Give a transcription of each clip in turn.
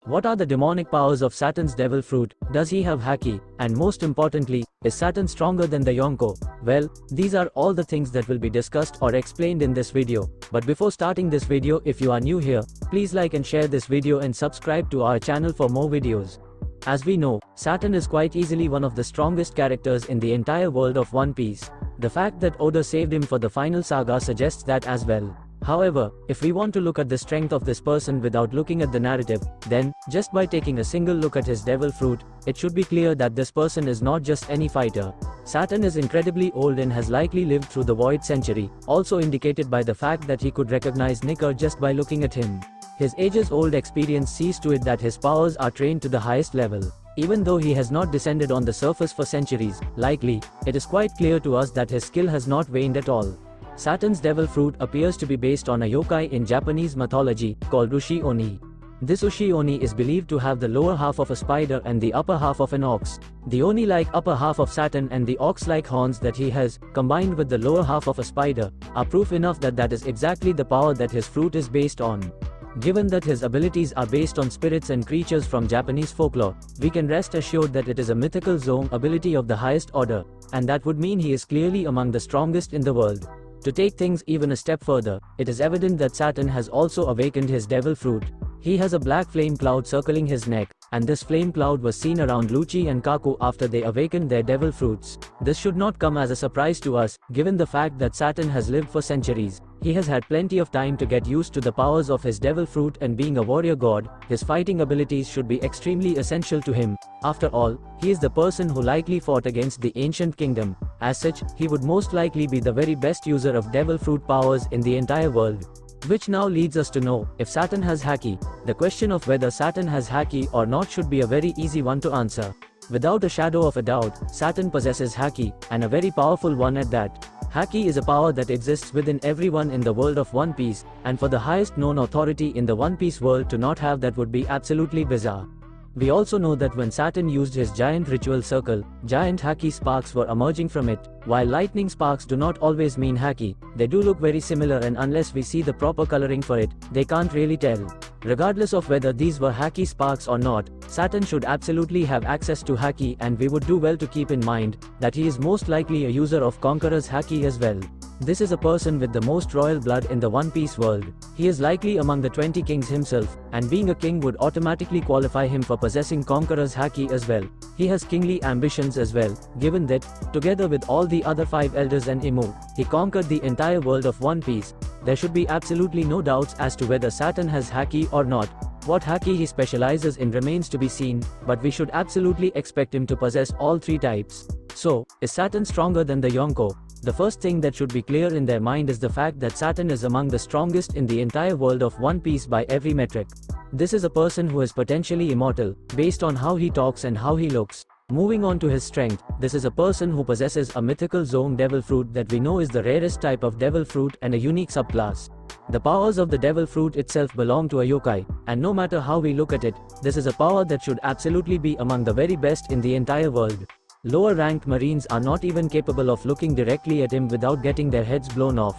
What are the demonic powers of Saturn's devil fruit? Does he have Haki? And most importantly, is Saturn stronger than the Yonko? Well, these are all the things that will be discussed or explained in this video. But before starting this video, if you are new here, please like and share this video and subscribe to our channel for more videos. As we know, Saturn is quite easily one of the strongest characters in the entire world of One Piece. The fact that Oda saved him for the final saga suggests that as well. However, if we want to look at the strength of this person without looking at the narrative, then, just by taking a single look at his devil fruit, it should be clear that this person is not just any fighter. Saturn is incredibly old and has likely lived through the void century, also indicated by the fact that he could recognize Nicker just by looking at him. His ages-old experience sees to it that his powers are trained to the highest level. Even though he has not descended on the surface for centuries, likely, it is quite clear to us that his skill has not waned at all. Saturn's devil fruit appears to be based on a yokai in Japanese mythology, called Ushi Oni. This Ushi Oni is believed to have the lower half of a spider and the upper half of an ox. The Oni-like upper half of Saturn and the ox-like horns that he has, combined with the lower half of a spider, are proof enough that that is exactly the power that his fruit is based on. Given that his abilities are based on spirits and creatures from Japanese folklore, we can rest assured that it is a mythical zone ability of the highest order, and that would mean he is clearly among the strongest in the world. To take things even a step further, it is evident that Saturn has also awakened his devil fruit. He has a black flame cloud circling his neck, and this flame cloud was seen around Lucci and Kaku after they awakened their devil fruits. This should not come as a surprise to us, given the fact that Saturn has lived for centuries. He has had plenty of time to get used to the powers of his devil fruit, and being a warrior god, his fighting abilities should be extremely essential to him. After all, he is the person who likely fought against the ancient kingdom. As such, he would most likely be the very best user of devil fruit powers in the entire world. Which now leads us to know if Saturn has Haki. The question of whether Saturn has Haki or not should be a very easy one to answer. Without a shadow of a doubt, Saturn possesses Haki, and a very powerful one at that. Haki is a power that exists within everyone in the world of One Piece, and for the highest known authority in the One Piece world to not have that would be absolutely bizarre. We also know that when Saturn used his giant ritual circle, giant Haki sparks were emerging from it. While lightning sparks do not always mean Haki, they do look very similar, and unless we see the proper coloring for it, they can't really tell. Regardless of whether these were Haki sparks or not, Saturn should absolutely have access to Haki, and we would do well to keep in mind that he is most likely a user of Conqueror's Haki as well. This is a person with the most royal blood in the One Piece world. He is likely among the 20 kings himself, and being a king would automatically qualify him for possessing Conqueror's Haki as well. He has kingly ambitions as well, given that, together with all the other 5 elders and Imu, he conquered the entire world of One Piece. There should be absolutely no doubts as to whether Saturn has Haki or not. What Haki he specializes in remains to be seen, but we should absolutely expect him to possess all 3 types. So, is Saturn stronger than the Yonko? The first thing that should be clear in their mind is the fact that Saturn is among the strongest in the entire world of One Piece by every metric. This is a person who is potentially immortal, based on how he talks and how he looks. Moving on to his strength, this is a person who possesses a mythical zone devil fruit that we know is the rarest type of devil fruit and a unique subclass. The powers of the devil fruit itself belong to a yokai, and no matter how we look at it, this is a power that should absolutely be among the very best in the entire world. Lower-ranked Marines are not even capable of looking directly at him without getting their heads blown off.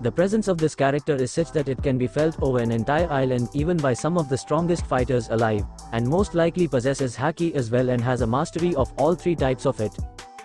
The presence of this character is such that it can be felt over an entire island even by some of the strongest fighters alive, and most likely possesses Haki as well and has a mastery of all 3 types of it.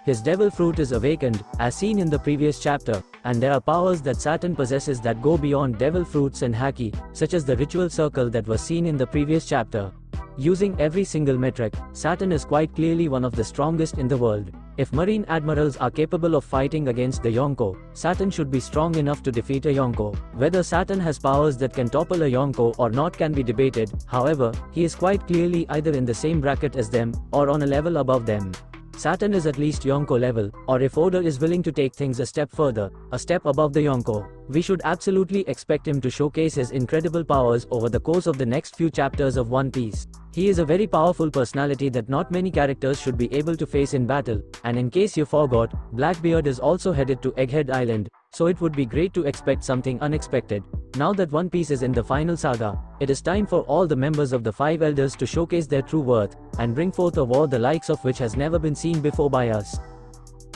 His devil fruit is awakened, as seen in the previous chapter, and there are powers that Saturn possesses that go beyond devil fruits and Haki, such as the ritual circle that was seen in the previous chapter. Using every single metric, Saturn is quite clearly one of the strongest in the world. If Marine Admirals are capable of fighting against the Yonko, Saturn should be strong enough to defeat a Yonko. Whether Saturn has powers that can topple a Yonko or not can be debated, however, he is quite clearly either in the same bracket as them, or on a level above them. Saturn is at least Yonko level, or if Oda is willing to take things a step further, a step above the Yonko, we should absolutely expect him to showcase his incredible powers over the course of the next few chapters of One Piece. He is a very powerful personality that not many characters should be able to face in battle, and in case you forgot, Blackbeard is also headed to Egghead Island, so it would be great to expect something unexpected. Now that One Piece is in the final saga, it is time for all the members of the 5 elders to showcase their true worth, and bring forth a war the likes of which has never been seen before by us.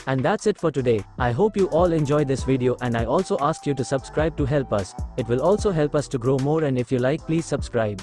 And that's it for today. I hope you all enjoyed this video, and I also ask you to subscribe to help us. It will also help us to grow more, and if you like, please subscribe.